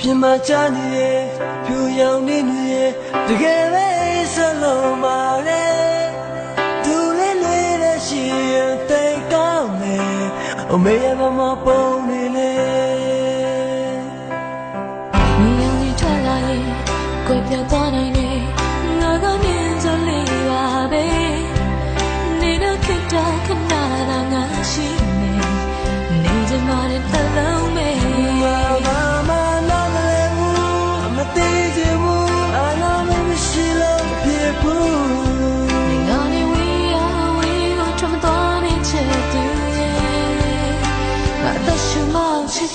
ပြင်မှာကြာနေရဲ့ဖြူရောင်နေနေရဲ့တကယ်ပဲစလုံးပါလေသူလေးလေးနဲ့ရှိရင်တိတ်ကောင်းမယ်အမေရမပုံနေလေမြေရောင်ကြီးထွက်လာရင်ကိုယ်ပြောင်းသွားနိုင်တယ်ငါကမြင်စလေးပါပဲနေတော့ခက်တာခဏလာငါရှိနေနေကြမှာတဲ့တလုံးပဲ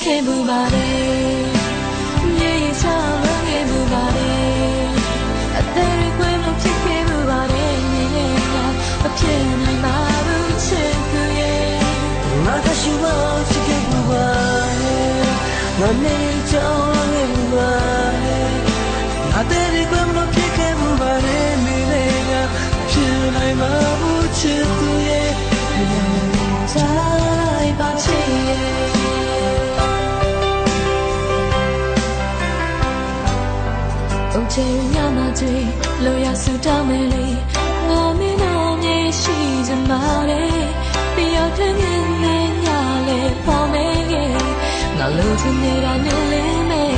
ခဲ့မှုပါတယ်မြေကြီးချလွန်ခဲ့မှုပါတယ်အသေးခွေးလို့ဖြစ်ခဲ့မှုပါတယ်နေနဲ့ကမဖြစ်နိုင်ပါဘူးချစ်သူရဲ့ငါတရှိမချစ်ခဲ့မှုပါတယ်ငါနေချောင်းခဲ့မှုပါတယ်အသေးခွေးလို့ဖြစ်ခဲ့မှုပါတယ်နေနဲ့ကမဖြစ်နိုင်ပါဘူးချစ်သူရဲ့တိုင်းပါချစ်ရဲ့ချေညနာချေလိုရဆူတောင်းမယ်လေငါမင်းတို့မြေရှိစမာတယ်တယောက်တည်းမြင်နေညလေပေါ်မယ်ငါလိုချင်နေတာနေလေမယ်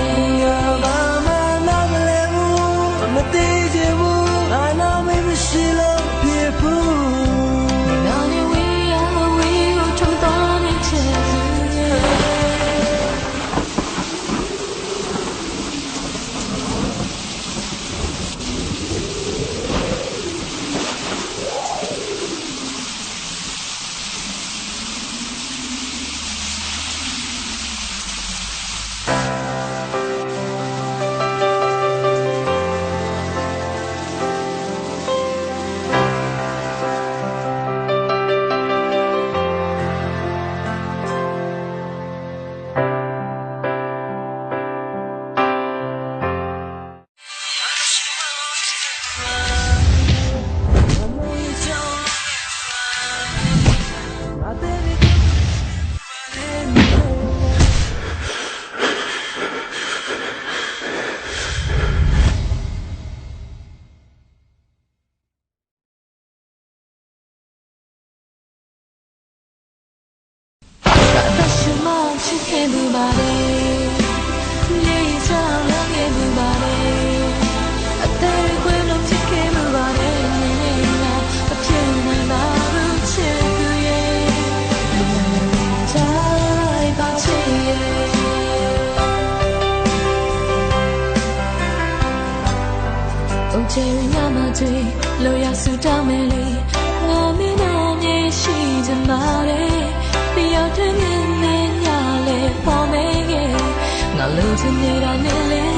ဘာမှနားမလဲဘူးမသိချင်ဘူးငါနာမည်မရှိလို့ဖြစ်ဘူးငါနေဝေးရဝေးကိုထုံတော်နေချင်ချစ်ခဲ့မှုပါတယ်မြေကြီးချလွန်ခဲ့မှုပါတယ်အသေးခွေးလို့ဖြစ်ခဲ့မှုပါတယ်နေနေကမဖြစ်နိုင်ပါဘူးချစ်သူရဲ့တိုင်းပါချစ်ရဲ့ချေညနာချေလိုရဆူတောင်းမယ်လေငါမင်းတို့မြေရှိစမာတယ်တယောက်တည်းမြင်နေညလေပေါ်မယ်ငါလိုချင်နေတာနေလေ